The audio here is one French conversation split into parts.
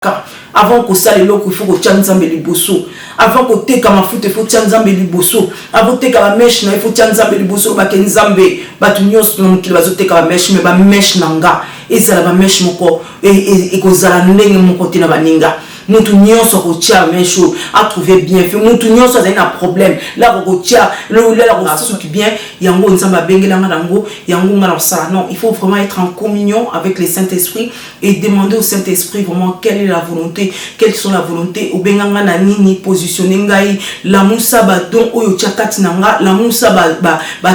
Avant que ça, il faut que tu aies un liboso. Avant que tu aies un foot, il faut que tu aies un liboso. Avant que tu aies un mèche, il faut que tu aies un liboso. Parce que tu aies un mèche, mais tu mèche nanga. Et c'est la mèche moko. Et que ça la nenge moko tina baninga. Nous tous nous sommes même chose à trouver bien fait. Nous tous nous sommes un problème. Là vous tia le là vous bien. Yango nzamba bengela ngango. Yango ngala ça. Non, il faut vraiment être en communion avec le Saint-Esprit et demander au Saint-Esprit vraiment quelle est la volonté, quelles sont la volonté. Au benganga na nini positionner ngai la musa ba don oyo tchakati nanga, la musa ba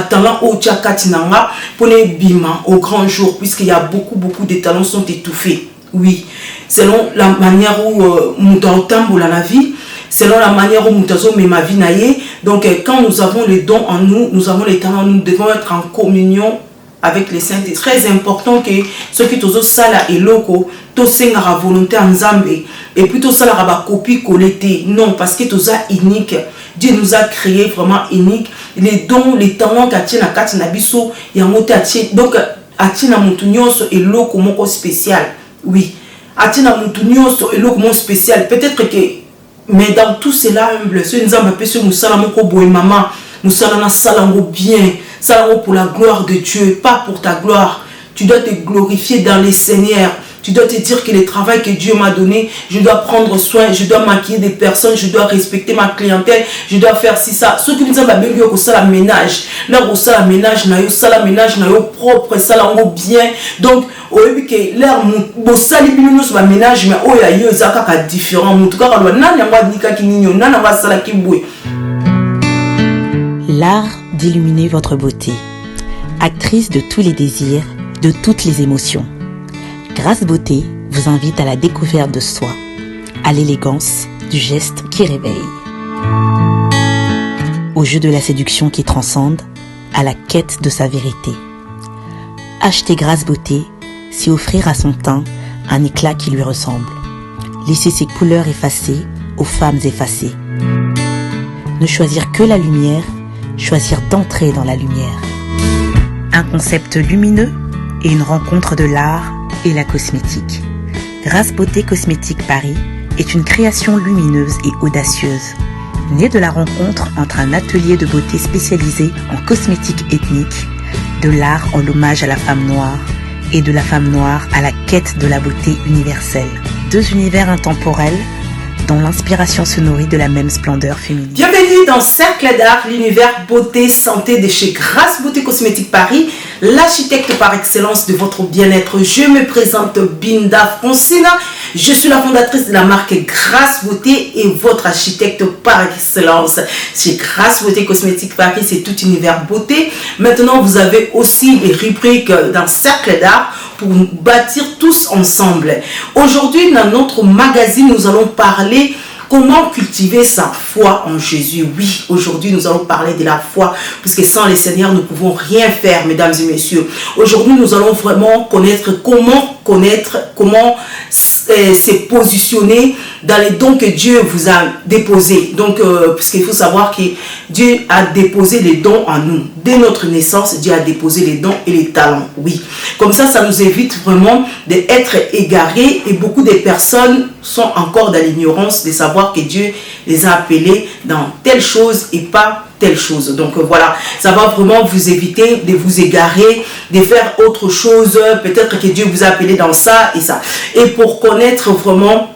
talent oyo tchakati nanga pour les bima au grand jour puisqu'il y a beaucoup de talents sont étouffés. Oui, selon la manière où nous tambour la vie, selon la manière où nous mais ma vie naïe. Donc quand nous avons les dons en nous, nous avons les talents, nous devons être en communion avec les saints. C'est très important que ceux qui sont sala et loko, tous ces la volonté en Zambé et plutôt ça la copie collectée. Non, parce que tous unique. Dieu nous a créé vraiment unique. Les dons, les talents qu'attiennent à Katina Bisso, il y a monté donc attiennent à Montounios et loko moko spécial. Oui, Atina Moutounio et l'autre spécial. Peut-être que, mais dans tout cela, humble, ce nous avons appelé ce Moussalamoko Boé Maman, Moussalana Salango bien, Salango pour la gloire de Dieu, pas pour ta gloire. Tu dois te glorifier dans les Seigneurs. Tu dois te dire que le travail que Dieu m'a donné, je dois prendre soin, je dois maquiller des personnes, je dois respecter ma clientèle, je dois faire ci, ça. Ce qui nous a bien que ça la ménage. Là, où ça la ménage, ça la ménage, propre, ça la bien. Donc, au début que l'air, bon, ça les billes nous ménage, mais oh, il y a ça qui est différent. En tout cas, on a l'art d'illuminer votre beauté. Actrice de tous les désirs, de toutes les émotions. Grâce Beauté vous invite à la découverte de soi, à l'élégance du geste qui réveille, au jeu de la séduction qui transcende, à la quête de sa vérité. Acheter Grâce Beauté, c'est offrir à son teint un éclat qui lui ressemble. Laisser ses couleurs effacées aux femmes effacées. Ne choisir que la lumière, choisir d'entrer dans la lumière. Un concept lumineux et une rencontre de l'art et la cosmétique. Grâce Beauté Cosmétique Paris est une création lumineuse et audacieuse, née de la rencontre entre un atelier de beauté spécialisé en cosmétique ethnique, de l'art en hommage à la femme noire et de la femme noire à la quête de la beauté universelle. Deux univers intemporels dont l'inspiration se nourrit de la même splendeur féminine. Bienvenue dans Cercle d'Art, l'univers beauté santé de chez Grâce Beauté Cosmétique Paris, l'architecte par excellence de votre bien-être. Je me présente Binda Francina, je suis la fondatrice de la marque Grâce Beauté et votre architecte par excellence. Chez Grâce Beauté Cosmétique Paris, c'est tout univers beauté. Maintenant, vous avez aussi les rubriques dans Cercle d'Art pour nous bâtir tous ensemble. Aujourd'hui, dans notre magazine, nous allons parler comment cultiver sa foi en Jésus. Oui, aujourd'hui, nous allons parler de la foi, parce que sans le Seigneur, nous ne pouvons rien faire, mesdames et messieurs. Aujourd'hui, nous allons vraiment comment se positionner dans les dons que Dieu vous a déposés. Donc, parce qu'il faut savoir que Dieu a déposé les dons en nous. Dès notre naissance, Dieu a déposé les dons et les talents. Oui. Comme ça nous évite vraiment d'être égarés, et beaucoup de personnes sont encore dans l'ignorance de savoir que Dieu les a appelés dans telle chose et pas telle chose. Donc voilà, ça va vraiment vous éviter de vous égarer, de faire autre chose. Peut-être que Dieu vous a appelé dans ça et ça. Et pour connaître vraiment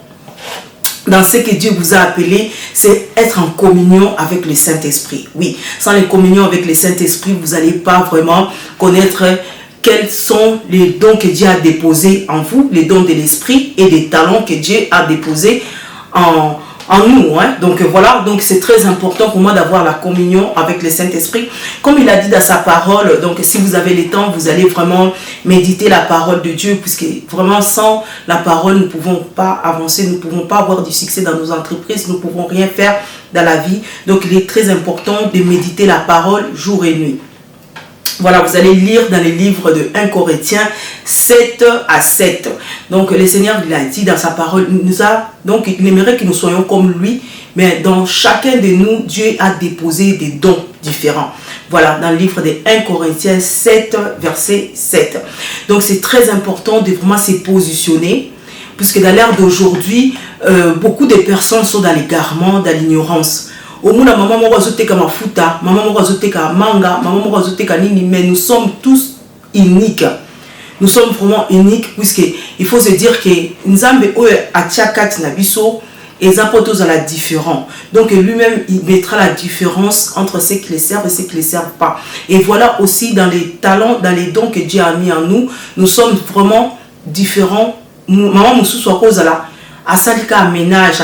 dans ce que Dieu vous a appelé, c'est être en communion avec le Saint-Esprit. Oui, sans la communion avec le Saint-Esprit, vous n'allez pas vraiment connaître quels sont les dons que Dieu a déposés en vous, les dons de l'Esprit et les talents que Dieu a déposés en nous. Hein. Donc voilà, donc c'est très important pour moi d'avoir la communion avec le Saint-Esprit. Comme il a dit dans sa parole, donc si vous avez le temps, vous allez vraiment méditer la parole de Dieu, puisque vraiment sans la parole, nous ne pouvons pas avancer, nous ne pouvons pas avoir du succès dans nos entreprises, nous ne pouvons rien faire dans la vie. Donc il est très important de méditer la parole jour et nuit. Voilà, vous allez lire dans les livres de 1 Corinthiens 7 à 7. Donc le Seigneur il a dit dans sa parole, donc il aimerait que nous soyons comme lui, mais dans chacun de nous, Dieu a déposé des dons différents. Voilà, dans le livre de 1 Corinthiens 7, verset 7. Donc c'est très important de vraiment se positionner puisque dans l'ère d'aujourd'hui, beaucoup de personnes sont dans l'égarement, dans l'ignorance. Au moins, maman m'a rajouté comme mafuta, maman m'a rajouté comme manga, maman m'a rajouté comme nini, mais nous sommes tous uniques. Nous sommes vraiment uniques, puisque il faut se dire que Nzambe oye achakat nabiso et zapotos à la différence. Donc lui-même il mettra la différence entre ceux qui les servent et ceux qui les servent pas. Et voilà aussi dans les talents, dans les dons que Dieu a mis en nous, nous sommes vraiment différents. Maman moussou soit cause là. Asalika aménage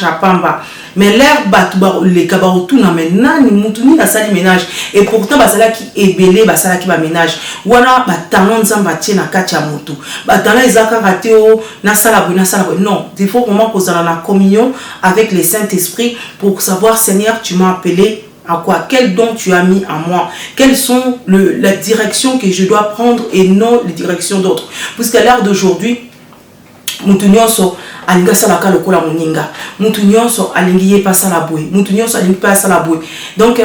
à Pamba. Mais l'air batouba les kabaroutou na menani mutuni na sali ménage et pourtant basala qui est belé basala qui va ménage. Wana batalon nzamba tiena katia moto. Batala ezaka rateo na sala bu. Non, il faut vraiment qu'on soit dans la communion avec le Saint-Esprit pour savoir Seigneur, tu m'as appelé à quoi? Quel don tu as mis en moi? Quelles sont la direction que je dois prendre et non les directions d'autres? Puisqu'à l'heure d'aujourd'hui, mutu nyonso alinga salaka lokola moninga, mutu nyonso alingi passa la bouée, mutu nyonso alingi passa la bouée. Donc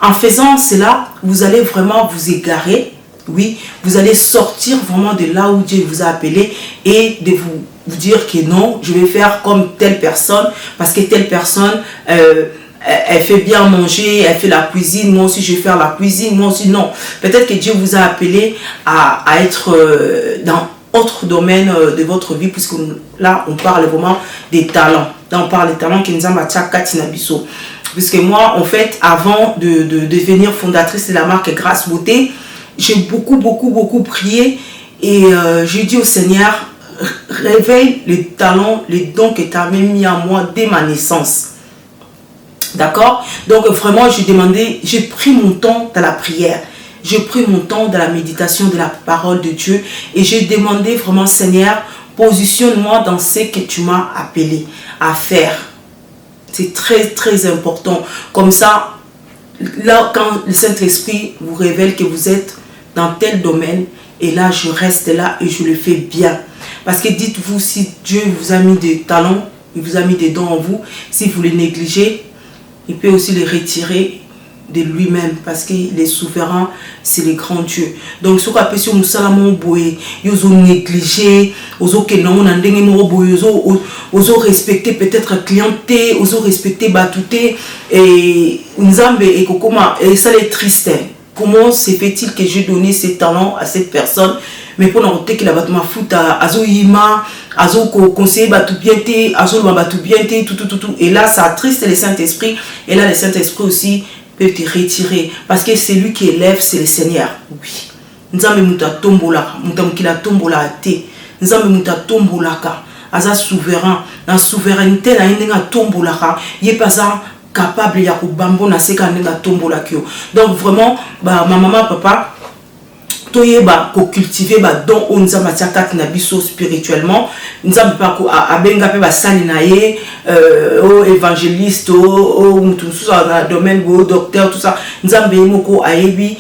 en faisant cela, vous allez vraiment vous égarer. Oui, vous allez sortir vraiment de là où Dieu vous a appelé et de vous dire que non, je vais faire comme telle personne parce que telle personne elle fait bien manger, elle fait la cuisine, moi aussi je vais faire la cuisine, moi aussi non. Peut-être que Dieu vous a appelé à être dans autre domaine de votre vie, puisque là on parle vraiment des talents. Là on parle des talents qui nous ont battu. Puisque moi en fait avant de devenir fondatrice de la marque Grâce Beauté, j'ai beaucoup prié et j'ai dit au Seigneur, réveille les talents, les dons que tu as mis en moi dès ma naissance. D'accord? Donc vraiment j'ai pris mon temps dans la prière. J'ai pris mon temps dans la méditation de la parole de Dieu et j'ai demandé vraiment, Seigneur, positionne-moi dans ce que tu m'as appelé à faire. C'est très important. Comme ça, là, quand le Saint-Esprit vous révèle que vous êtes dans tel domaine, et là, je reste là et je le fais bien. Parce que dites-vous, si Dieu vous a mis des talents, il vous a mis des dons en vous, si vous les négligez, il peut aussi les retirer de lui-même, parce qu'il est souverain, c'est le grand Dieu. Donc ce qu'on appelle sur Moussalamon Boé, ils ont négligé, ils ont respecté peut-être clienté, ils ont respecté batouté et Nzambe et Kokoma, et ça est triste. Comment se fait-il que j'ai donné ces talents à cette personne, mais pour noter qu'il a battu ma foot à Azoïma, Azo conseiller batou bienté, Azo batou bienté, tout. Et là ça attriste le Saint-Esprit, et là le Saint-Esprit aussi peut te retirer, parce que c'est lui qui élève, c'est le Seigneur. Oui. Nzambe muta tombola, muta mukila tombola te. Nzambe muta tombola ka. Aza souverain, na souveraineté na indenga tombola ka. Yé pas capable ya kubambo na seka ndenga tombola kyo. Donc vraiment, ma maman, papa, toyeba ko cultiver ba don on nzamba tiakat na biso spirituellement. Nzamba pa ko abenga pe ba sali na ye au évangéliste au tout ça dans le domaine au docteur tout ça. Nzamba moko ayebi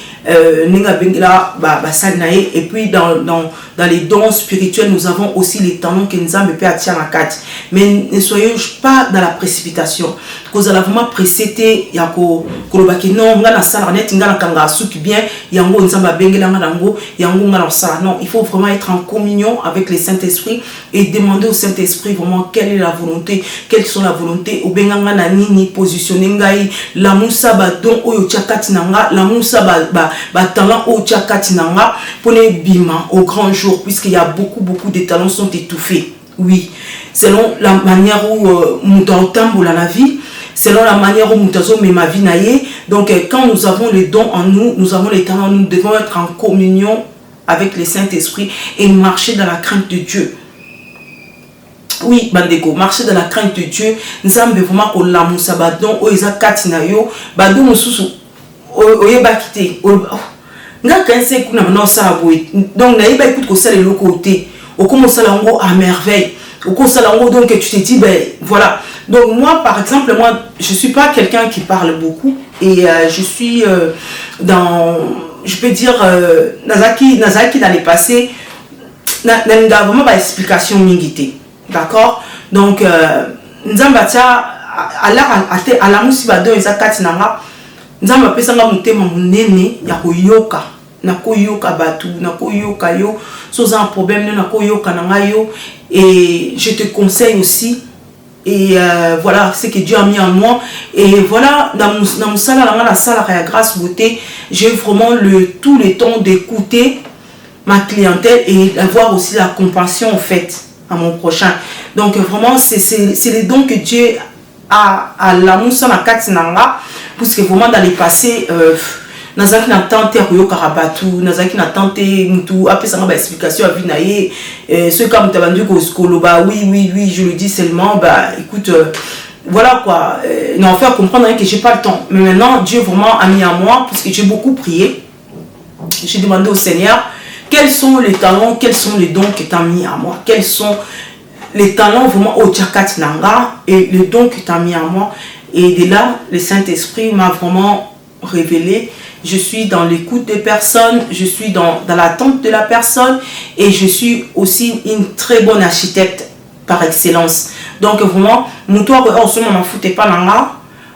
ninga bengela ba sali na ye. Et puis dans les dons spirituels, nous avons aussi les talents que Nzamba peut attirer la carte. Mais ne soyez pas dans la précipitation. Vous allez vraiment précéder yako kolobaki non ngana sala net ngana kanga suki bien yango Nzamba bengela ngana non, il faut vraiment être en communion avec le Saint-Esprit et demander au Saint-Esprit vraiment quelle est la volonté, quelles sont la volonté au benganga na nini positionner ngai la musa ba don oyo chakati nanga la musa ba talent o chakati nanga pour les bima au grand jour, puisqu'il y a beaucoup de talents sont étouffés. Oui, selon la manière où mutambo la vie, selon la manière où nous met ma vie naïe. Donc quand nous avons les dons en nous, nous avons les talents, nous devons être en communion avec le Saint-Esprit et marcher dans la crainte de Dieu. Oui, bandeko, marcher dans la crainte de Dieu. Nous avons vraiment pour l'amour sabadon, o isa katina yo, badou mususu, oye bakite, nga kanse kuna na sala boy. Donc na iba écoute ko sala le côté, au comme sala ngo à merveille. Au cours sala ngo donc tu te dis ben voilà. Donc moi par exemple, moi je suis pas quelqu'un qui parle beaucoup et je suis dans, je peux dire Nazaki dans les passés n'a vraiment pas explication mingité. D'accord? Donc Nzamba tia à la musibado ezakati nanga Nzamba pesa nga mutema munene ya koyoka na koyoka batu na koyoka yo so za un problème na koyoka nanga yo et je te conseille aussi. Et voilà ce que Dieu a mis en moi. Et voilà, dans mon salle, la salle à grâce beauté, j'ai vraiment tout le temps d'écouter ma clientèle et d'avoir aussi la compassion en fait à mon prochain. Donc vraiment, c'est les dons que Dieu a à la moussa na katinanga, puisque vraiment dans les passés, nazaki na tante Royo Karabatu, nazaki na tante mutu apesanga ba explication à vinaye, ce comme tabandu koloba oui je le dis seulement bah écoute voilà quoi, non faire comprendre que j'ai pas le temps. Mais maintenant Dieu vraiment a mis à moi, parce que j'ai beaucoup prié, j'ai demandé au Seigneur quels sont les talents, quels sont les dons que tu as mis à moi, quels sont les talents vraiment au Tchakat Nanga et les dons que tu as mis à moi. Et de là le Saint-Esprit m'a vraiment révélé. Je suis dans l'écoute des personnes, je suis dans l'attente de la personne, et je suis aussi une très bonne architecte par excellence. Donc vraiment, moutoua ko osoma mafute pa nanga,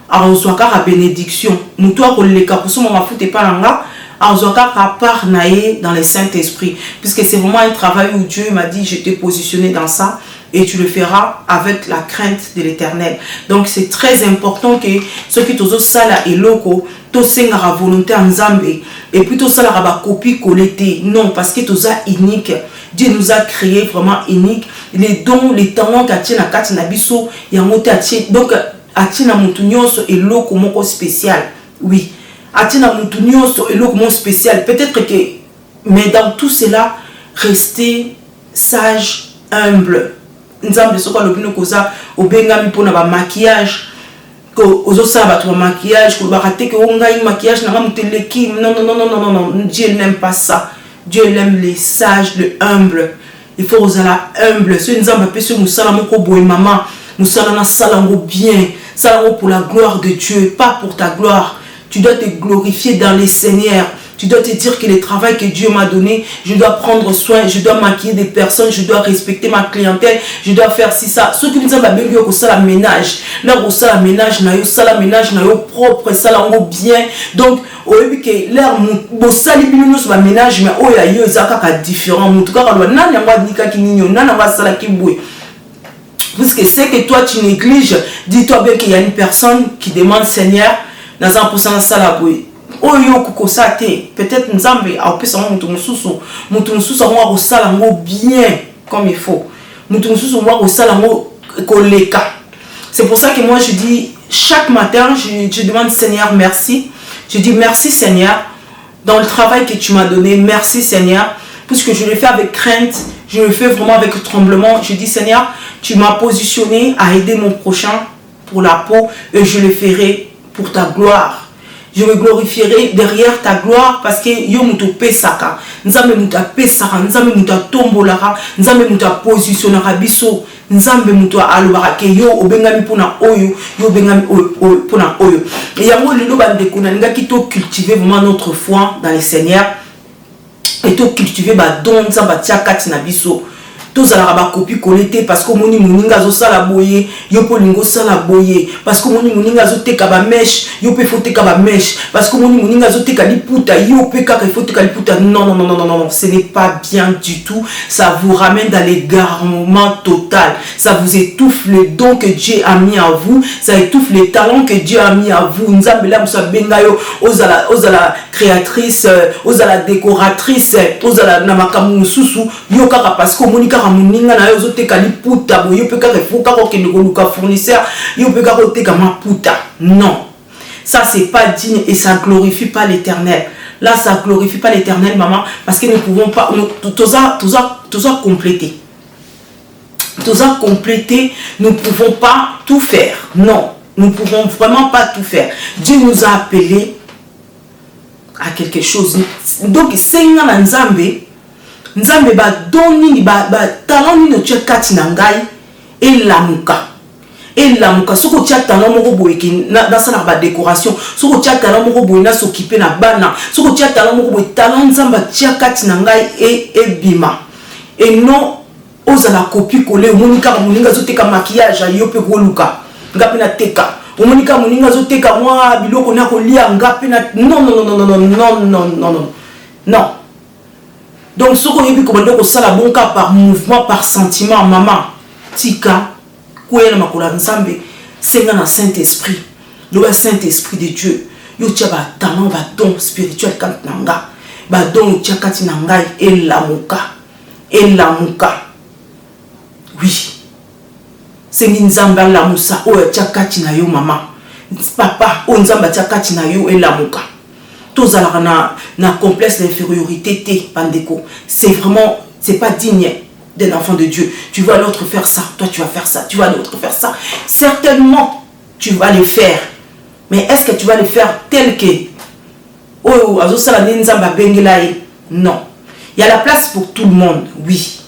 arozwaka ka bénédiction. Moutoua ko leka osoma mafute pa nanga, arozwaka ka part naé dans le Saint-Esprit. Puisque c'est vraiment un travail où Dieu m'a dit, je t'ai positionné dans ça, et tu le feras avec la crainte de l'Éternel. Donc c'est très important que ceux qui tozo sala et loko to sengara volonté en Zambé et puis to sala ba copie collectée. Non, parce que toza unique. Dieu nous a créé vraiment unique. Les dons, les talents qu'atie na kati na biso ya moté atie. Donc atie na mutu nyonso et loko moko spécial. Oui. Atie na mutu nyonso et loko moko spécial. Peut-être que mais dans tout cela, restez sage, humble. Nzambe soko lobino koza obengami pona ba maquillage ko ozosa ba to maquillage ko ba raté que on gagne maquillage na muteleki. Non, Dieu n'aime pas ça. Dieu aime les sages, les humbles. Il faut oser la humble. Ce nzambe pe ce musala moko boy maman musala na salango bien, salango pour la gloire de Dieu, pas pour ta gloire. Tu dois te glorifier dans les Seigneurs. Tu dois te dire que le travail que Dieu m'a donné, je dois prendre soin, je dois maquiller des personnes, je dois respecter ma clientèle, je dois faire ci, ça. Ce qui nous a bien que ça la ménage. Là, où ça la ménage, ça la ménage, propre, ça la bien. Donc, au début que l'air, bon, ça les bilous sur la ménage, mais oh, il y a eu différent. En tout cas, on a puisque c'est que toi tu négliges, dis-toi bien qu'il y a une personne qui demande Seigneur, dans un pourcent ça la bouille. Oh yo kukosate, peut-être nzambe a opé son mutu mususu wa kosala ngo bien comme il faut. Mutu mususu wa kosala ngo koleka. C'est pour ça que moi je dis chaque matin je demande Seigneur merci. Je dis merci Seigneur dans le travail que tu m'as donné, merci Seigneur, puisque je le fais avec crainte, je le fais vraiment avec tremblement. Je dis Seigneur, tu m'as positionné à aider mon prochain pour la peau et je le ferai pour ta gloire. Je me glorifierai derrière ta gloire parce que yo muto pesaka, nzambe muta pesaka, nzambe muta tombolara, nzambe muta positionnera biso, nzambe muto alobara ke yo obengami pona oyo, yo obengami pona oyo. Et yango lelo bande ko na ngaki to cultiver vraiment notre foi dans le Seigneur et to cultiver ba don nzamba tia kati na biso. Tous à la copie collectée parce que moni moninga zo sala boye yo polingo sala boye parce que moni moninga zo teka ba mèche yo pe faut teka ba mèche parce que moni moninga zo teka liputa yo pe ka faut teka liputa. Non, ce n'est pas bien du tout. Ça vous ramène dans l'égarement total, ça vous étouffe le don que Dieu a mis en vous, ça étouffe les talents que Dieu a mis en vous. Nzambe la musa bengayo ozala créatrice, ozala décoratrice, ozala namakamu mususu yo kaka parce que monika muninga na yo zoteka liputa bo yo peka refuka ko kende ko luka fournisseur yo peka ko teka maputa. Non, ça c'est pas digne et ça glorifie pas l'Éternel. Là ça glorifie pas l'Éternel maman, parce que nous pouvons pas tous compléter. Nous pouvons pas tout faire. Non, nous pouvons vraiment pas tout faire. Dieu nous a appelés à quelque chose. Donc c'est na nzambe nzambe ba doni ba talent ni no tia kati na ngai elamuka soko tia talent moko boye ki na sala ba décoration, soko tia talent moko boye na s'occuper na bana, soko tia talent moko boye talent nzamba tia kati na ngai et bima. Et non ozala copie coller monika moninga zoteka maquillage yo pe ko luka ngapi na teka monika moninga zoteka mwa biloko na ko lia ngapi na non. Donc ce qu'on dit comme donc ça la bon cas par mouvement, par sentiment, maman tika kouya makula nzambe senga na Saint-Esprit le Saint-Esprit de Dieu yo tia ba talent ba don spirituel quand nanga ba don tia kati nanga elamuka oui sengi nzamba la musa o tia kati na yo maman papa o nzamba tia kati na yo elamuka tous à na complexe d'infériorité té pandeko c'est vraiment c'est pas digne d'un enfant de Dieu. Tu vois l'autre faire ça, toi tu vas faire ça, tu vas l'autre faire ça. Certainement tu vas le faire, mais est-ce que tu vas le faire tel que oh azo sala nzamba bengelaye? Non, il y a la place pour tout le monde, oui.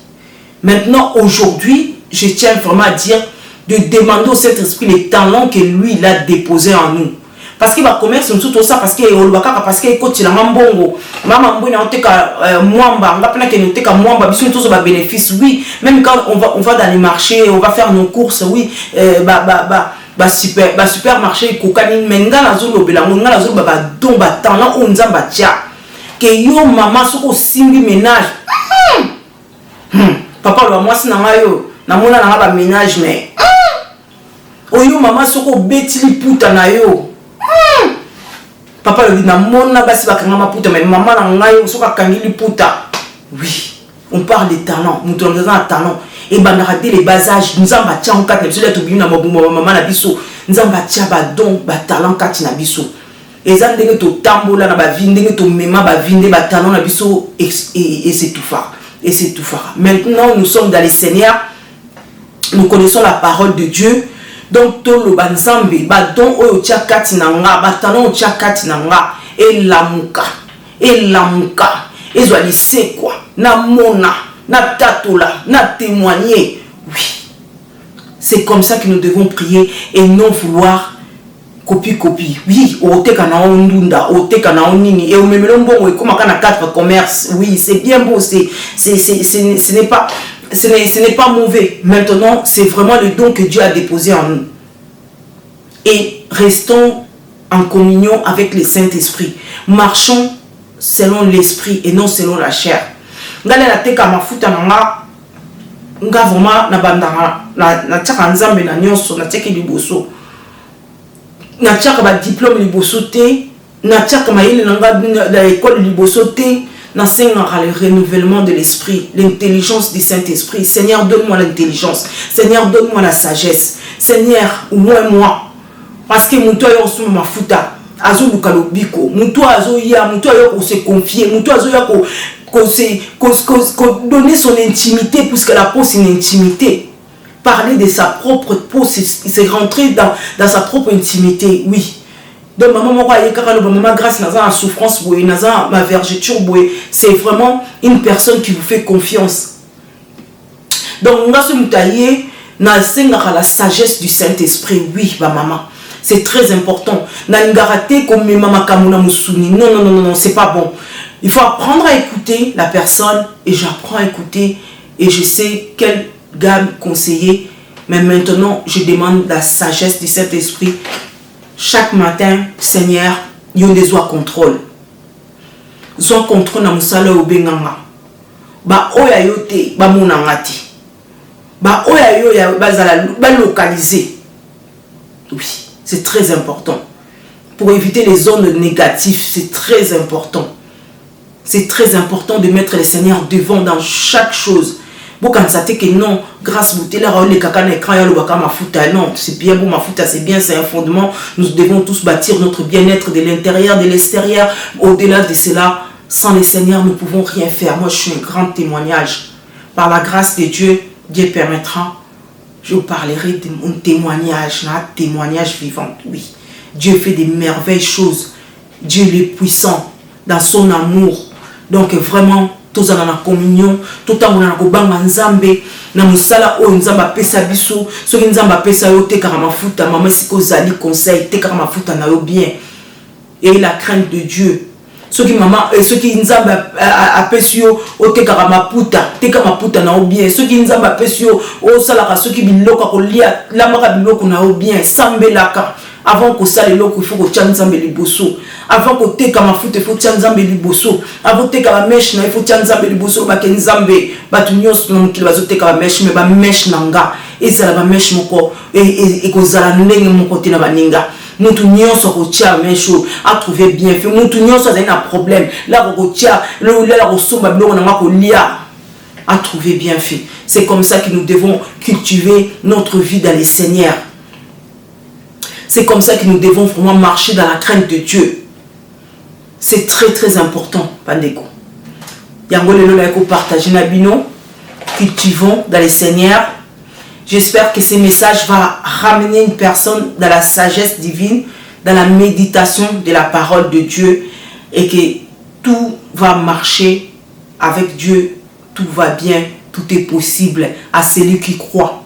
Maintenant aujourd'hui je tiens vraiment à dire de demander au Saint-Esprit les talents que lui il a déposés en nous. Parce qu'il va commerce tout ça parce qu'il parce qu'il coach la mambongo maman mbona oteka mwamba ngapena que oteka mwamba biso tous ba bénéfice oui même quand on va dans les marchés on va faire nos courses oui supermarché kokani menga na zolo bela menga na zolo ba don ba talent on nzamba tia que yo maman soko simbi ménage papa lo moi sina ngayo na mona na ba ménage mais oyo maman soko betili puta na yo papa le dit na mona basi bakanga maputa mais maman na ngai soka kangili puta oui on parle des talents nous sommes dans un talent et ben rater les bas âges nous en batia en quatre les to bina mabumba maman na biso nous en batia ba don ba talent kati na biso et ça ndenge to tambola na ba vie ndenge to mema ba vinde ba talent na biso et c'est tout fort et c'est tout fort. Maintenant nous sommes dans les Seigneurs, nous connaissons la parole de Dieu. Donc tout le banzambe ba don oyo tia kati nanga ba talon tia kati nanga elamuka ezwa lisekwa na mona na tatola na témoigner. Oui, c'est comme ça que nous devons prier et non vouloir copie. Oui, oteka na ondunda oteka na onini et au même mbongo comme kana quatre commerce. Oui, c'est bien beau, ce n'est pas mauvais. Maintenant, c'est vraiment le don que Dieu a déposé en nous. Et restons en communion avec le Saint-Esprit. Marchons selon l'esprit et non selon la chair. Ngale na teka mafuta nanga nga vraiment na bandanga na tshaka nzambe na nyonso na tsheki liboso. Na tshaka ba diplôme liboso te, na tshaka mayele nanga na école liboso te. N'enseigne le renouvellement de l'esprit, l'intelligence du Saint-Esprit. Seigneur, donne-moi l'intelligence. Seigneur, donne-moi la sagesse. Seigneur, au moins moi. Parce que mon toit est au mafuta. Azo lukalo biko. Mon toit azo ya, mon toit est se confier. Mon toit azo ya donner son intimité, puisque la peau c'est une intimité. Parler de sa propre peau, c'est rentrer dans sa propre intimité, oui. Donc maman grâce à souffrance ma vergeture c'est vraiment une personne qui vous fait confiance. Donc on a ce mutaillé na la sagesse du Saint-Esprit. Oui maman, c'est très important. Na ngaraté comme maman kamuna musuni. Non, c'est pas bon. Il faut apprendre à écouter la personne et j'apprends à écouter et je sais quelle gamme conseiller. Mais maintenant je demande la sagesse du Saint-Esprit. Chaque matin, Seigneur, yon des oies contrôle. Zon contrôle na musala obenganga. Ba oya yote ba monangati. Ba oya yo ya bazala ba localiser. Oui, c'est très important. Pour éviter les zones négatives, c'est très important. C'est très important de mettre le Seigneur devant dans chaque chose. Quand ça que non, grâce à les caca écran non, c'est bien bon, c'est bien, c'est un fondement. Nous devons tous bâtir notre bien-être de l'intérieur, de l'extérieur. Au-delà de cela, sans le Seigneur, nous ne pouvons rien faire. Moi, je suis un grand témoignage. Par la grâce de Dieu, Dieu permettra, je vous parlerai de mon témoignage, un témoignage vivant. Oui, Dieu fait des merveilleuses choses. Dieu est puissant dans son amour. Donc vraiment, tous en la communion, tout en la kobanga nzambe, na musala o nzamba pesa biso, so ki nzamba pesa yo te kara mafuta, maman siko zali conseil, te kara mafuta na yo bien. Et la crainte de Dieu. Ce qui maman, ce qui nzamba apesi yo o te kara maputa, te kara maputa na yo bien. Ce qui nzamba apesi yo o salaka, ce qui biloko ko lia, la maka biloko na yo bien, sambelaka. avant que ça les locaux il faut que Tchanzambe liboso avant que te kama foot il faut Tchanzambe liboso avant te kama mesh na il faut Tchanzambe liboso ba kenzambe ba tunyos no mukili bazo te kama mesh me ba mesh nanga ezala ba mesh moko e kozala ndenge moko te na baninga mutu nyonso kotia mesho a trouvé bien fait mutu nyonso azali na problème là kotia le la kosomba biloko na ngako lia a trouvé bien fait. C'est comme ça que nous devons cultiver notre vie dans les Seigneurs. C'est comme ça que nous devons vraiment marcher dans la crainte de Dieu. C'est très très important, Pandeko. Yangole Lola Eko partage Nabino. Cultivons dans les Seigneurs. J'espère que ce message va ramener une personne dans la sagesse divine, dans la méditation de la parole de Dieu et que tout va marcher avec Dieu. Tout va bien, tout est possible à celui qui croit.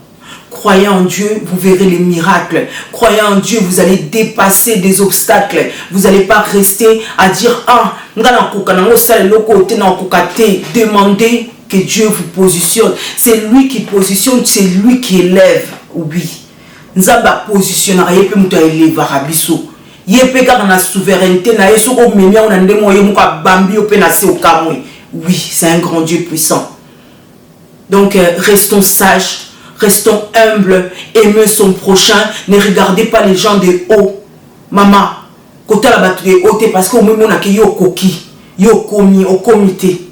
Croyez en Dieu, vous verrez les miracles. Croyez en Dieu, vous allez dépasser des obstacles. Vous n'allez pas rester à dire, ah, demandez que Dieu vous positionne. C'est lui qui positionne, c'est lui qui élève. Oui. Nzamba positionne, il peut nous élever Rabiso. Yepé car na souveraineté na yeso ko memia on ande moye muka bambi ope na se okamwe. Oui, c'est un grand Dieu puissant. Donc, restons sages, restons humbles, aimez son prochain. Ne regardez pas les gens de haut. Maman, côté la batte de haut, parce qu'au moment où on a yo koki, yo komi, au comité.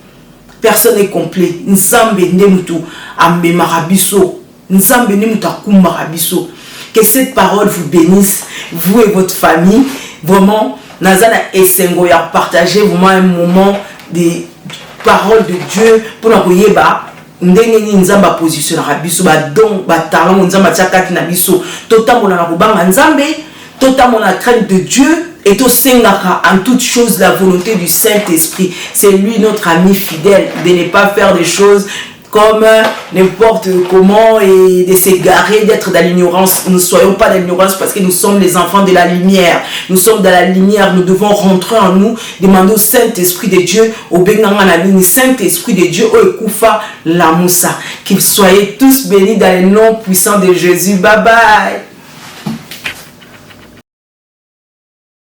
Personne n'est complet. Nzambe nemutu ambe marabiso. Nzambe nemutu akum marabiso. Que cette parole vous bénisse, vous et votre famille. Vraiment, Nazana et Sengo y a partagé vraiment un moment de parole de Dieu pour nous voyez ba ndenge ni nzamba position na biso ba don ba talent nzamba tchakati na biso tota mona na kubanga nzambe tota mona crainte de Dieu et to sengaka en toute chose la volonté du Saint-Esprit. C'est lui notre ami fidèle de ne pas faire des choses comme n'importe comment et de s'égarer, d'être dans l'ignorance. Nous ne soyons pas dans l'ignorance parce que nous sommes les enfants de la lumière. Nous sommes dans la lumière, nous devons rentrer en nous, demander au Saint-Esprit de Dieu, au Benganganabini, Saint-Esprit de Dieu, au Ekoufa, la Moussa. Qu'ils soient tous bénis dans le nom puissant de Jésus. Bye bye.